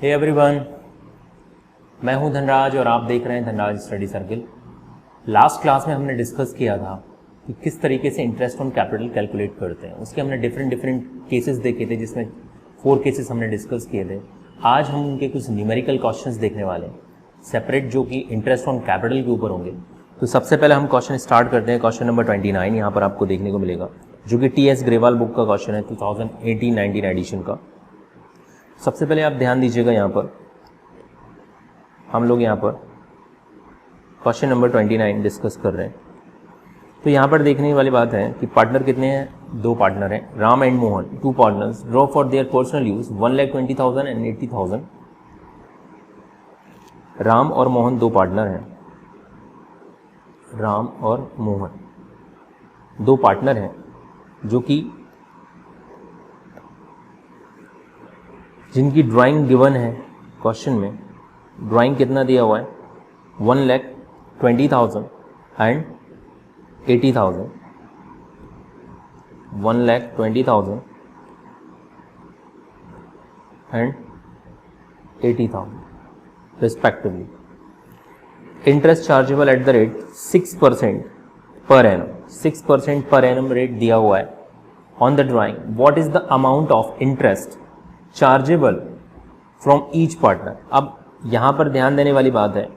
Hey everyone, मैं हूं धनराज और आप देख रहे हैं Dhanraj study circle. Last class में हमने डिस्कस किया था कि किस तरीके से इंटरेस्ट ऑन कैपिटल कैलकुलेट करते हैं। उसके हमने डिफरेंट केसेस देखे थे, जिसमें 4 केसेस हमने डिस्कस किए थे। आज हम उनके कुछ न्यूमेरिकल क्वेश्चंस देखने वाले हैं सेपरेट, जो कि इंटरेस्ट ऑन कैपिटल के ऊपर होंगे। तो सबसे पहले हम क्वेश्चन स्टार्ट करते हैं। क्वेश्चन नंबर 29 यहाँ पर आपको देखने को मिलेगा, जो कि TS ग्रेवाल बुक का क्वेश्चन है, 2018-19 एडिशन का। सबसे पहले आप ध्यान दीजिएगा, यहाँ पर हम लोग यहाँ पर क्वेश्चन नंबर 29 डिस्कस कर रहे हैं। तो यहाँ पर देखने वाली बात है कि पार्टनर कितने हैं? 2 पार्टनर हैं, Ram and Mohan, 2 partners draw for their personal use 1,20,000 and 80,000। Ram और मोहन 2 पार्टनर हैं, राम और मोहन 2 पार्टनर हैं, जो कि जिनकी ड्राइंग गिवन है क्वेश्चन में। ड्राइंग कितना दिया हुआ है? 1,20,000 and 80,000। 1,20,000 and 80,000 respectively. Interest chargeable eight the rate 6% per annum. 6% per annum rate दिया हुआ है on the drawing. What is the amount of interest chargeable from each partner? अब यहाँ पर ध्यान देने वाली बात है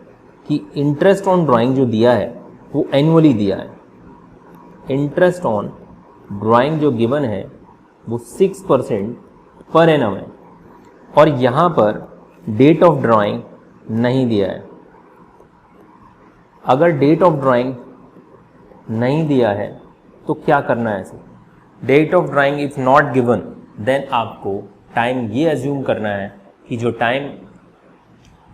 कि इंटरेस्ट ऑन ड्राइंग जो दिया है वो एनुअली दिया है। इंटरेस्ट ऑन ड्राइंग जो गिवन है वो 6% पर एनम है, और यहाँ पर डेट ऑफ ड्राइंग नहीं दिया है। अगर डेट ऑफ ड्राइंग नहीं दिया है तो क्या करना है? ऐसे date of drawing if not given, then आपको टाइम ये एज्यूम करना है कि जो टाइम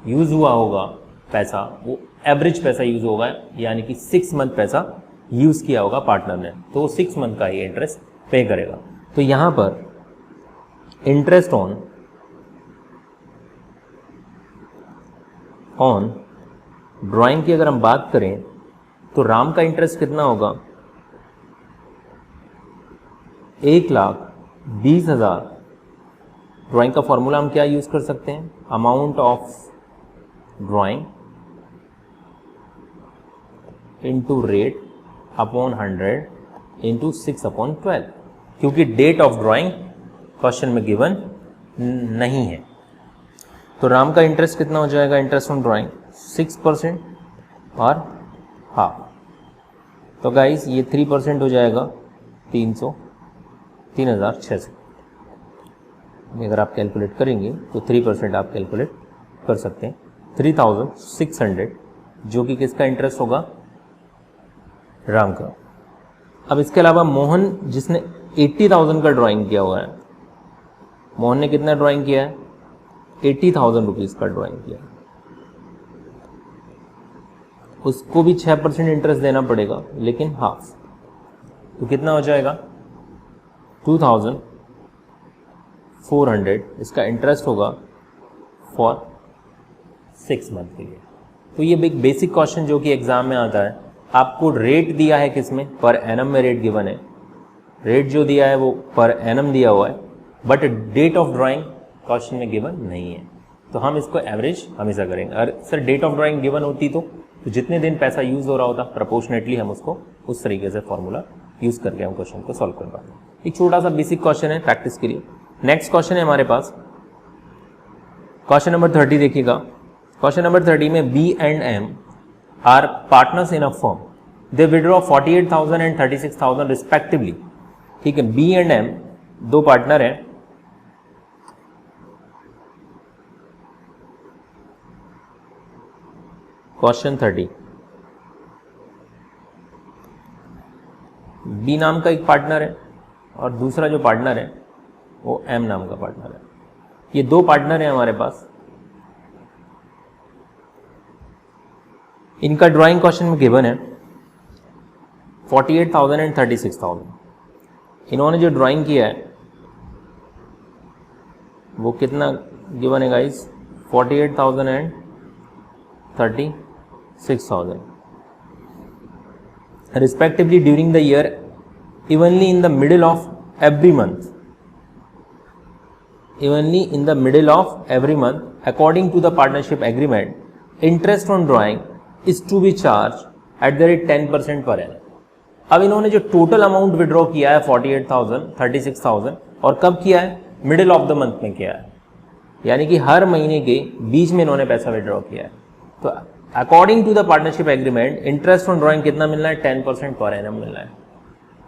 यूज़ हुआ होगा पैसा, वो एवरेज पैसा यूज़ होगा, यानी कि 6 मंथ पैसा यूज़ किया होगा पार्टनर ने, तो 6 मंथ का ही इंटरेस्ट पे करेगा। तो यहाँ पर इंटरेस्ट ऑन ड्राइंग की अगर हम बात करें तो राम का इंटरेस्ट कितना होगा? 1,20,000। ड्राइंग का फॉर्मूला हम क्या यूज़ कर सकते हैं? Amount of drawing into rate upon 100 into 6/12, क्योंकि डेट ऑफ ड्राइंग क्वेश्चन में गिवन नहीं है। तो राम का इंटरेस्ट कितना हो जाएगा? इंटरेस्ट ऑन ड्राइंग 6% और हाफ। तो गाइस ये 3% हो जाएगा 3,600। अगर आप कैलकुलेट करेंगे तो 3% आप कैलकुलेट कर सकते हैं। 3,600, जो कि किसका इंटरेस्ट होगा? राम का। अब इसके अलावा मोहन, जिसने 80,000 का ड्राइंग किया हुआ है, मोहन ने कितना ड्राइंग किया है? 80,000 रुपीज़ का ड्राइंग किया। उसको भी 6% इंटरेस्ट देना पड़ेगा, लेकिन हाफ। तो कितना हो जाएगा? 2,400 इसका इंटरेस्ट होगा फॉर 6 मंथ के लिए। तो ये एक बेसिक क्वेश्चन जो कि एग्जाम में आता है। आपको रेट दिया है किसमें? पर एनम में रेट गिवन है। रेट जो दिया है वो पर एनम दिया हुआ है, but date of drawing question में गिवन नहीं है। तो हम इसको एवरेज हमेशा करेंगे। और sir date of drawing given होती तो जितने दिन पैसा यूज़ हो रहा होता प्रोपोर्शनेटली हम उसको उस तरीके से फॉर्मूला यूज़ करके हम क्वेश्चन को सॉल्व कर पाते हैं। एक छोटा सा बेसिक क्वेश्चन है प्रैक्टिस के लिए। नेक्स्ट क्वेश्चन है हमारे पास क्वेश्चन नंबर 30। देखिएगा, क्वेश्चन नंबर 30 में B and M are partners in a firm. They withdraw 48,000 and 36,000 respectively. ठीक है, B एंड M 2 पार्टनर हैं। क्वेश्चन 30, B नाम का एक पार्टनर है और दूसरा जो पार्टनर है वो M नाम का पार्टनर है। ये 2 पार्टनर हैं हमारे पास। इनका ड्राइंग क्वेश्चन में गिवन है 48,000 एंड 36,000। इन्होंने जो ड्राइंग किया है वो कितना गिवन है guys? 48,000 and 36,000 respectively during the year, evenly in the middle of every month. Evenly in the middle of every month according to the partnership agreement, interest on drawing is to be charge at the rate 10% per annum. अब इन्होंने जो total amount withdraw किया है 48,000, 36,000, और कब किया है? Middle of the month में किया है, यानी कि हर महीने के बीच में इन्होंने पैसा विड्रॉ किया है। तो according to the partnership agreement interest on drawing कितना मिलना है? 10% पर एनम मिलना है।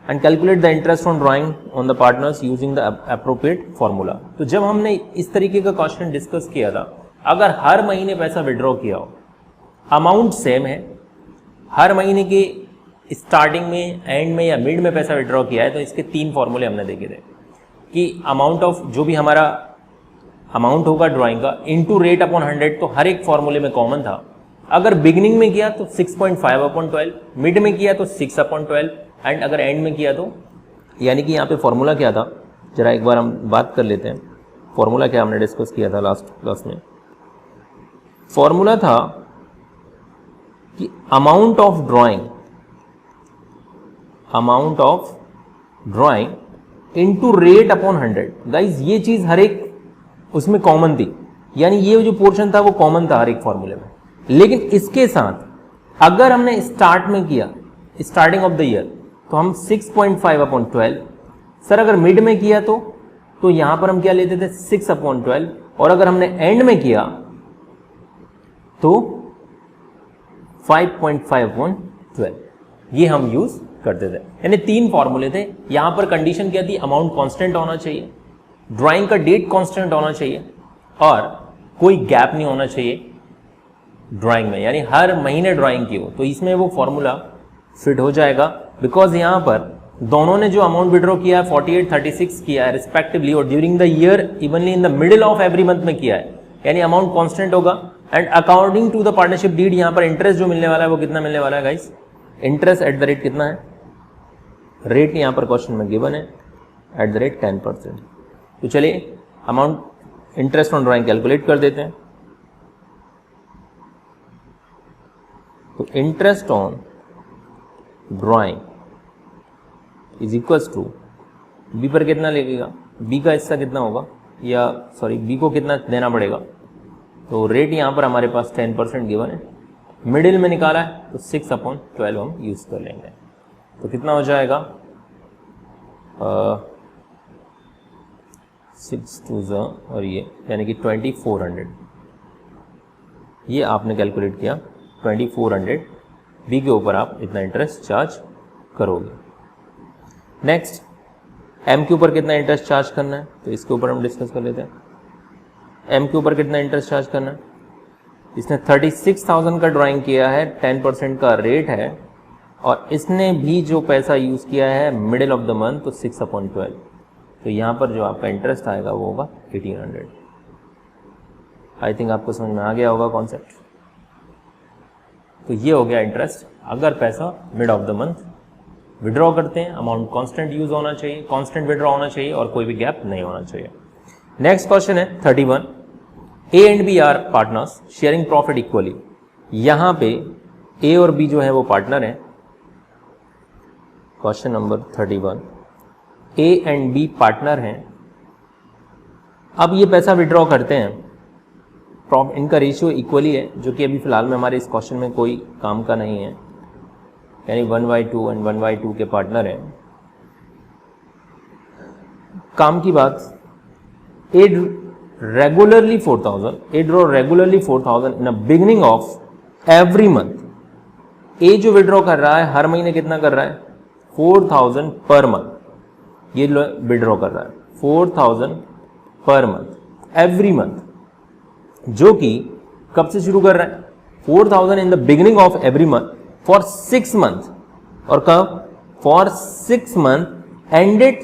And calculate the interest on drawing on the partners using the appropriate formula. तो जब हमने इस तरीके का क्वेश्चन डिस्कस किया था, अगर हर महीने पैसा विड्रॉ किया हो, अमाउंट सेम है, हर महीने के स्टार्टिंग में, एंड में या मिड में पैसा विड्रॉ किया है, तो इसके 3 फॉर्मूले हमने देखे थे कि अमाउंट ऑफ जो भी हमारा अमाउंट होगा ड्राइंग का इनटू रेट अपॉन 100, तो हर एक फॉर्मूले में कॉमन था। अगर बिगिनिंग में किया तो 6.5/12, मिड में किया तो 6/12, एंड अगर एंड में किया तो, यानी कि यहाँ पे फॉर्मूला क्या था, जरा एक बार हम बात कर लेते हैं। फॉर्मूला क्या हमने डिस्कस किया था लास्ट क्लास में? फॉर्मूला था कि amount of drawing into rate upon 100। Guys ये चीज हर एक उसमें कॉमन थी, यानी ये जो पोर्शन था वो कॉमन था हर एक फॉर्मूले में। लेकिन इसके साथ अगर हमने स्टार्ट में किया, स्टार्टिंग ऑफ द ईयर, तो हम 6.5/12। सर अगर मिड में किया तो यहां पर हम क्या लेते थे? 6/12, और अगर हमने एंड में किया तो 5.5/12, ये हम यूज करते थे। यानी 3 फॉर्मूले थे। यहां पर कंडीशन क्या थी? अमाउंट कांस्टेंट होना चाहिए, ड्राइंग का डेट कांस्टेंट होना चाहिए, और कोई गैप नहीं होना चाहिए ड्राइंग में, यानी हर महीने ड्राइंग की हो, तो इसमें वो फॉर्मूला फिट हो जाएगा। बिकॉज यहां पर दोनों ने जो अमाउंट विड्रॉ किया है 48, 36 किया है रिस्पेक्टिवली, और during the year evenly in the middle of every month में किया है, यानी अमाउंट कांस्टेंट होगा। And according to the partnership deed, यहां पर इंटरेस्ट जो मिलने वाला है वो कितना मिलने वाला है guys? Interest eight the rate कितना है? रेट यहां पर क्वेश्चन में गिवन है, एट द रेट 10%। तो चलिए amount interest on drawing calculate कर देते हैं। तो interest on drawing is equals to, B पर कितना लगेगा? बी का हिस्सा कितना होगा, या सॉरी बी को कितना देना पड़ेगा? तो रेट यहाँ पर हमारे पास 10% गिवन है, मिडिल में निकाला है तो 6/12 हम यूज कर लेंगे। तो कितना हो जाएगा? 6 2 और ये यानी कि 2400, ये आपने कैलकुलेट किया 2400। बी के ऊपर आप इतना इंटरेस्ट चार्ज करोगे। नेक्स्ट एम के ऊपर कितना इंटरेस्ट चार्ज करना है, तो इसके ऊपर हम डिस्कस कर लेते हैं। एम के ऊपर कितना इंटरेस्ट चार्ज करना है? इसने 36,000 का ड्राइंग किया है, 10% का रेट है, और इसने भी जो पैसा यूज़ किया है मिडिल ऑफ द मंथ, तो 6/12। तो यहाँ पर जो आपका इंटरेस्ट आएगा वो होगा 1800। आई थिंक आपको समझ में आ गया होगा कॉन्सेप्ट। तो ये हो गया इंटरेस्ट अगर पैसा mid of the month withdraw करते हैं। अमाउंट कांस्टेंट यूज होना चाहिए, कांस्टेंट विड्रॉ होना चाहिए, और कोई भी गैप नहीं होना चाहिए। नेक्स्ट क्वेश्चन है 31, A and B are partners sharing profit equally. यहां पे ए और बी जो है वो पार्टनर हैं। Question number 31, A and B partner हैं। अब ये पैसा विड्रॉ करते हैं, इनका रेशियो इक्वली है, जो कि अभी फिलहाल में हमारे इस क्वेश्चन में कोई काम का नहीं है, यानी 1/2 एंड 1/2 के पार्टनर हैं। काम की बात, A regularly 4,000, A draw regularly 4,000 in a beginning of every month. A जो विड्रॉ कर रहा है हर महीने कितना कर रहा है? 4,000 पर मंथ। ये विड्रॉ कर रहा है 4,000 पर मंथ एवरी मंथ, जो कि कब से शुरू कर रहा है? 4,000 in the beginning of every month for 6 month, और कब? फॉर 6 मंथ एंडेड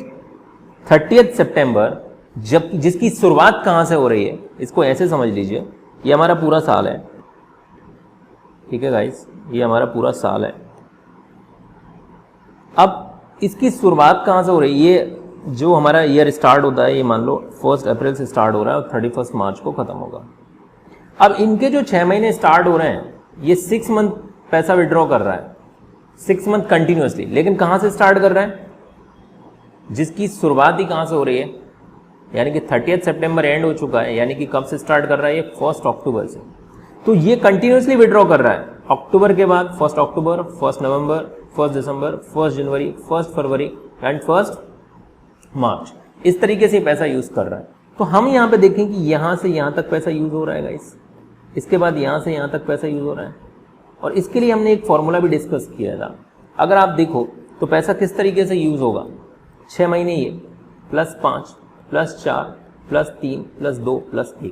30th सितंबर, जब जिसकी शुरुआत कहां से हो रही है, इसको ऐसे समझ लीजिए, ये हमारा पूरा साल है, ठीक है गाइस, ये हमारा पूरा साल है। अब इसकी शुरुआत कहां से हो रही है? ये जो हमारा ईयर स्टार्ट होता है, ये मान लो 1 अप्रैल से स्टार्ट हो रहा है और 31 मार्च को खत्म होगा। अब इनके जो 6 महीने स्टार्ट हो रहे हैं, ये 6 मंथ पैसा विड्रॉ कर रहा है, 6 मंथ कंटिन्यूअसली, लेकिन कहां से स्टार्ट कर रहा है? जिसकी शुरुआत ही कहां से हो रही है? यानी कि 30 सितंबर एंड हो चुका है, यानी कि कब से स्टार्ट कर रहा है ये 1 अक्टूबर से। तो ये कंटिन्यूसली विड्रॉ कर रहा है अक्टूबर के बाद 1 अक्टूबर, 1 नवंबर, 1 दिसंबर, 1 जनवरी, 1 फरवरी एंड 1 मार्च, इस तरीके से पैसा यूज कर रहा है। तो हम यहाँ पे देखें कि यहाँ से यहाँ तक पैसा यूज हो रहा है गाइस, इसके बाद यहाँ से यहाँ तक पैसा यूज हो रहा है, और इसके लिए हमने एक फॉर्मूला भी डिस्कस किया था। अगर आप देखो तो पैसा किस तरीके से यूज होगा, 6 महीने ये +5 +4 +3 +2 +1,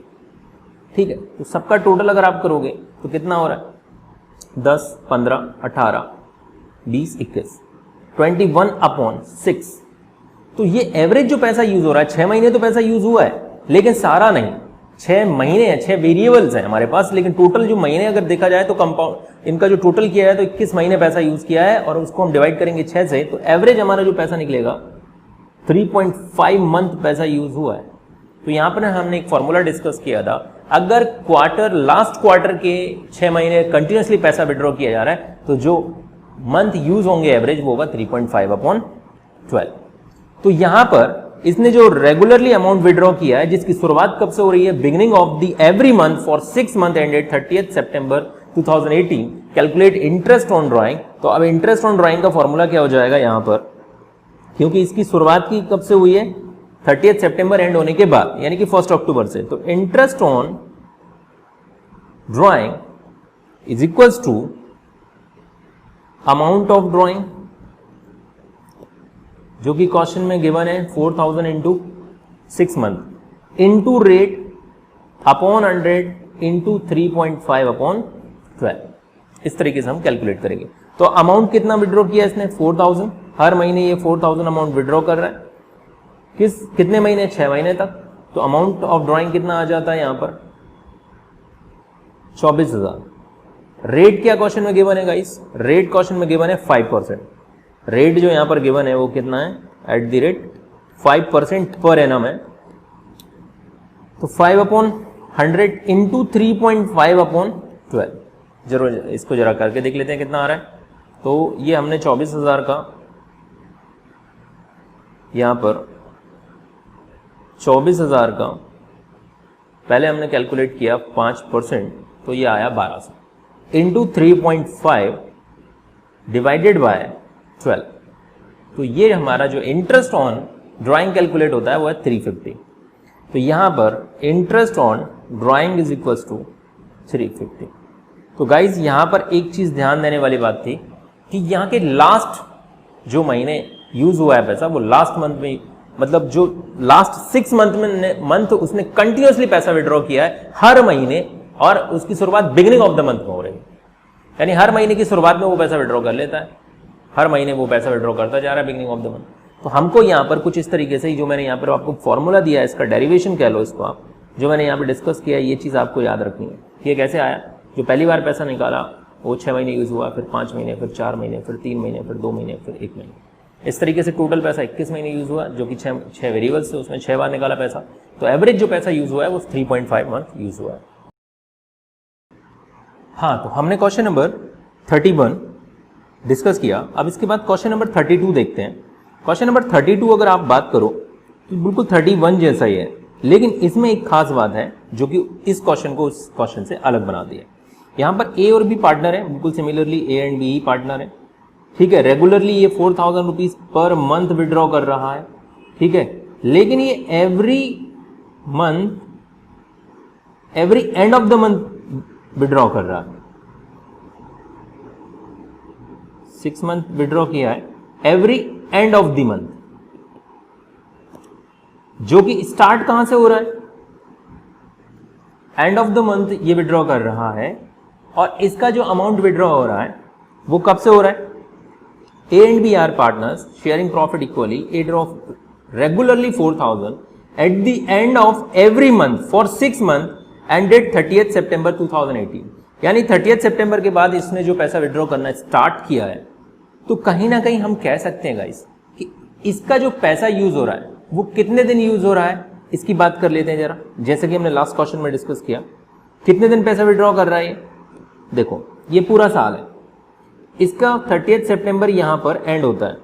ठीक है। तो सबका टोटल अगर आप करोगे तो कितना हो रहा है, 10 15 18 20 21 21/6। तो ये एवरेज जो पैसा यूज हो रहा है, 6 महीने तो पैसा यूज हुआ है, लेकिन सारा नहीं, 6 महीने हैं, 6 वेरिएबल्स हैं हमारे पास, लेकिन टोटल जो महीने अगर देखा जाए तो कंपाउंड इनका जो टोटल किया है तो 21 महीने पैसा यूज किया है, और उसको हम डिवाइड करेंगे 6 से, तो एवरेज हमारा जो पैसा निकलेगा 3.5 मंथ पैसा यूज हुआ है। तो यहाँ पर हमने एक फॉर्मूला डिस्कस किया था, अगर लास्ट क्वार्टर के 6 महीने कंटिन्यूसली पैसा विड्रॉ किया जा रहा है तो जो मंथ यूज होंगे एवरेज वो होगा 3.5/12। तो यहाँ पर इसने जो रेगुलरली अमाउंट विड्रॉ किया है, जिसकी शुरुआत कब से हो रही है, beginning of the every month for 6 month ended 30 सितंबर 2018, कैलकुलेट इंटरेस्ट ऑन ड्राइंग। तो अब इंटरेस्ट ऑन ड्राइंग का फॉर्मूला क्या हो जाएगा यहाँ पर, क्योंकि इसकी शुरुआत की कब से हुई है, 30 सितंबर एंड होने के बाद, यानी कि 1 अक्टूबर से। तो interest on drawing is equals to amount of drawing, जो कि क्वेश्चन में गिवन है 4000 into 6 month into rate upon 100 into 3.5/12। इस तरीके से हम कैलकुलेट करेंगे। तो अमाउंट कितना विड्रॉ किया इसने, 4000, हर महीने ये 4000 अमाउंट विड्रॉ कर रहा है, कितने महीने, 6 महीने तक। तो अमाउंट ऑफ ड्राइंग कितना आ जाता है यहाँ पर, 24,000। रेट क्या क्वेश्चन में गिवन है गाइस, रेट क्वेश्चन में गिवन है 5%। रेट जो यहां पर गिवन है वो कितना है, @5% पर एनम है। तो 5/100 इंटू 3.5/12, जरूर इसको जरा करके देख लेते हैं कितना आ रहा है। तो ये हमने 24,000 का, यहां पर 24,000 का पहले हमने कैलकुलेट किया 5%, तो ये आया 1200 इंटू 3.5 डिवाइडेड बाय 12। तो ये हमारा जो इंटरेस्ट ऑन ड्राइंग कैलकुलेट होता है वो है 350। तो यहां पर interest on drawing is equals to 350। तो गाइज यहां पर एक चीज ध्यान देने वाली बात थी कि यहाँ के लास्ट जो महीने यूज हुआ है पैसा, वो लास्ट मंथ में, मतलब जो लास्ट 6 मंथ उसने कंटिन्यूसली पैसा विड्रॉ किया है हर महीने, और उसकी शुरुआत बिगिनिंग ऑफ द मंथ में हो रही है, यानी हर महीने की शुरुआत में वो पैसा विड्रॉ कर लेता है, हर महीने वो पैसा विड्रॉ करता जा रहा है बिगिनिंग ऑफ द मंथ। तो हमको यहाँ पर कुछ इस तरीके से, जो मैंने यहाँ पर आपको फॉर्मूला दिया है, इसका डेरिवेशन कह लो इसको आप, जो मैंने यहाँ पर डिस्कस किया है, ये चीज़ आपको याद रखनी है कि ये कैसे आया। जो पहली बार पैसा निकाला वो 6 महीने यूज हुआ, फिर 5 महीने, फिर 4 महीने, फिर 3 महीने, फिर 2 महीने, फिर 1 महीने, इस तरीके से टोटल पैसा 21 महीने यूज हुआ, जो कि 6 वेरिएबल्स से उसमें 6 बार निकाला पैसा। तो एवरेज जो पैसा यूज हुआ है वो 3.5 मंथ यूज हुआ है। हाँ, तो हमने क्वेश्चन नंबर 31 डिस्कस किया। अब इसके बाद क्वेश्चन नंबर 32 देखते हैं। क्वेश्चन नंबर 32 अगर आप बात करो तो बिल्कुल 31 जैसा ही है, लेकिन इसमें एक खास बात है जो कि इस क्वेश्चन को उस क्वेश्चन से अलग बनाती है। यहाँ पर ए और बी पार्टनर है, बिल्कुल सिमिलरली ए एंड बी ही पार्टनर है, ठीक है। रेगुलरली ये 4000 रुपीज पर मंथ विड्रॉ कर रहा है, ठीक है। लेकिन ये every month, every end of the month withdraw कर रहा है। 6 मंथ विड्रॉ किया है, every end of the month, जो कि स्टार्ट कहां से हो रहा है, एंड ऑफ द मंथ ये विड्रॉ कर रहा है। और इसका जो अमाउंट विड्रॉ हो रहा है वो कब से हो रहा है, A and B are partners sharing profit equally, A draw regularly 4000 at the end of every month for 6 month ended 30 सितंबर 2018। यानी 30 सितंबर के बाद इसने जो पैसा विड्रॉ करना स्टार्ट किया है, तो कहीं ना कहीं हम कह सकते हैं गाइस कि इसका जो पैसा यूज हो रहा है वो कितने दिन यूज हो रहा है, इसकी बात कर लेते हैं जरा। जैसे कि हमने लास्ट क्वेश्चन में डिस्कस किया, कितने दिन पैसा विड्रॉ कर रहा है ये, देखो ये पूरा साल है, इसका 30 सितंबर यहां पर एंड होता है,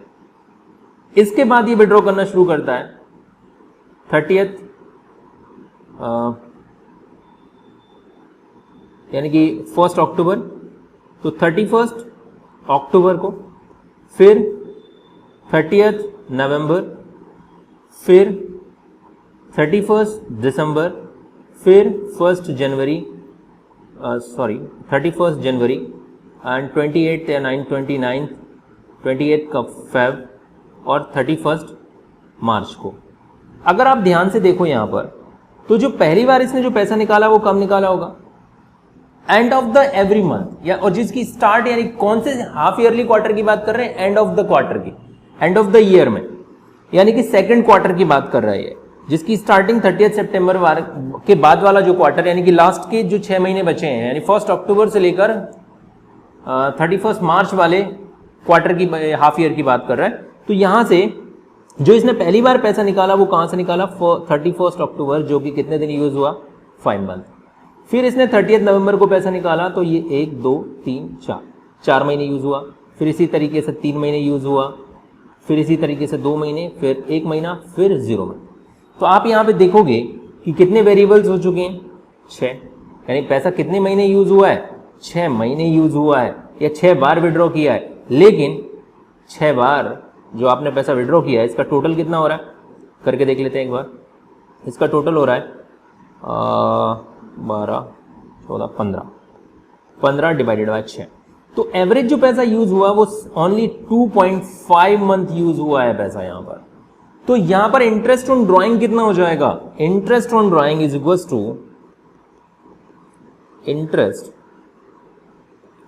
इसके बाद ये विड्रॉ करना शुरू करता है 30th यानी कि 1 अक्टूबर, तो 31 अक्टूबर को, फिर 30 नवंबर, फिर 31 दिसंबर, फिर 31 जनवरी एंड 28 या 28 का फेब और 31 मार्च को। अगर आप ध्यान से देखो यहाँ पर, तो जो पहली बार इसने जो पैसा निकाला वो कब निकाला होगा? End of the every month, या और जिसकी स्टार्ट यानी कौन से हाफ ईयरली क्वार्टर की बात कर रहे हैं? एंड ऑफ द क्वार्टर की, एंड ऑफ द ईयर में, यानी कि सेकंड क्वार्टर की बात कर रहा है, जिसकी स्टार्टिंग 30 सितंबर के बाद वाला जो क्वार्टर, यानी कि लास्ट के जो 6 महीने बचे हैं, यानी 1 अक्टूबर से लेकर 31 मार्च वाले क्वार्टर की, हाफ ईयर की बात कर रहा है। तो यहां से जो इसने पहली बार पैसा निकाला वो कहां से निकाला? 31 अक्टूबर, जो कि कितने दिन यूज हुआ? 5 मंथ। फिर इसने 30 नवंबर को पैसा निकाला, तो ये 1 2 3 4 महीने यूज हुआ। फिर इसी तरीके से 3 महीने यूज हुआ, फिर इसी तरीके से 2 महीने, फिर 1 महीना, फिर 0 मंथ। तो आप यहाँ पे देखोगे कि कितने वेरिएबल्स हो चुके हैं? 6, यानी पैसा कितने महीने यूज हुआ है? 6 महीने यूज हुआ है, या 6 बार विड्रॉ किया है। लेकिन 6 बार जो आपने पैसा विड्रॉ किया है, इसका टोटल कितना हो रहा है? करके देख लेते हैं एक बार। इसका टोटल हो रहा है 12 14 15 डिवाइडेड बाय 6। तो एवरेज जो पैसा यूज हुआ वो ओनली 2.5 मंथ यूज हुआ है पैसा यहाँ पर। तो यहां पर इंटरेस्ट ऑन ड्राइंग कितना हो जाएगा? Interest on drawing is equal to interest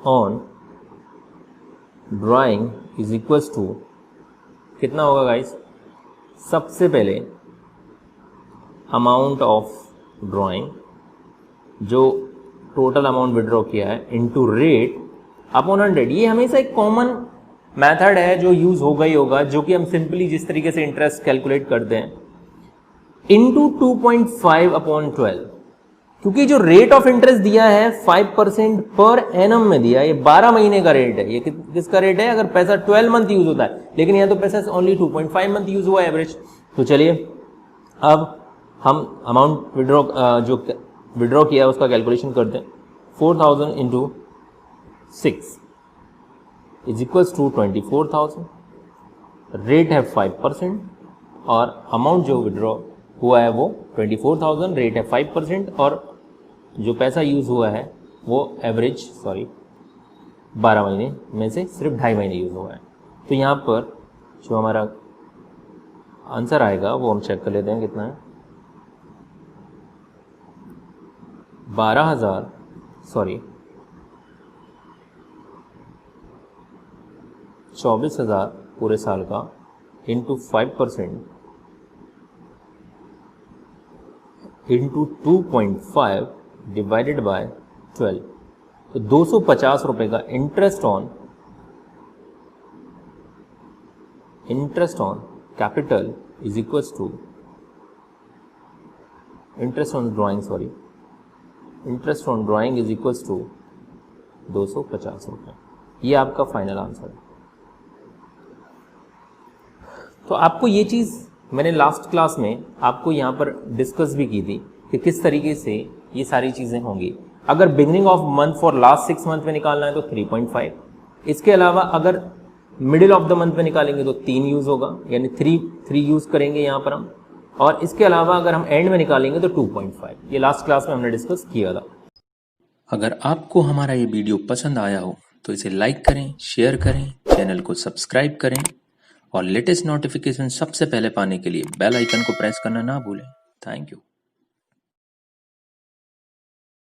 on drawing is equal to कितना होगा गाइस? सबसे पहले अमाउंट ऑफ ड्राइंग, जो टोटल अमाउंट विड्रॉ किया है, इनटू रेट अपॉन 100। ये हमेशा एक कॉमन मेथड है जो यूज होगा ही होगा, जो कि हम सिंपली जिस तरीके से इंटरेस्ट कैलकुलेट करते हैं, इनटू 2.5 अपॉन 12। क्योंकि जो रेट ऑफ इंटरेस्ट दिया है 5% पर एनम में दिया है, ये 12 महीने का रेट है। ये किसका रेट है? अगर पैसा 12 मंथ यूज होता है, लेकिन यहाँ तो पैसा ओनली 2.5 मंथ यूज हुआ है एवरेज। तो चलिए अब हम अमाउंट जो विड्रॉ किया उसका कैलकुलेशन करते हैं। 4000 into 6 is equals to 24,000। Rate है 5% और अमाउंट जो विड्रॉ हुआ है वो 24,000, रेट है 5% और जो पैसा यूज हुआ है वो एवरेज 12 महीने में से सिर्फ 2.5 महीने यूज हुआ है। तो यहाँ पर जो हमारा आंसर आएगा वो हम चेक कर लेते हैं कितना है। 24,000 पूरे साल का इंटू 5% इंटू 2.5 डिवाइडेड बाय 12, तो 250 रुपए का interest on capital is equals to interest on drawing is equals to 250 रुपये। ये आपका फाइनल आंसर है। तो आपको ये चीज़ मैंने लास्ट क्लास में आपको यहाँ पर डिस्कस भी की थी कि किस तरीके से ये सारी चीज़ें होंगी। अगर beginning of month for last 6 month में निकालना है तो 3.5। इसके अलावा अगर मिडिल ऑफ द मंथ में निकालेंगे तो 3 यूज़ होगा, यानी 3 यूज़ करेंगे यहाँ पर हम। और इसके अलावा अगर हम एंड में निकालेंगे तो 2.5। ये लास्ट क्लास में हमने डिस्कस किया था। अगर आपको हमारा ये वीडियो पसंद आया हो तो इसे लाइक करें, शेयर करें, चैनल को सब्सक्राइब करें और लेटेस्ट नोटिफिकेशन सबसे पहले पाने के लिए बेल आइकन को प्रेस करना ना भूलें। Thank you.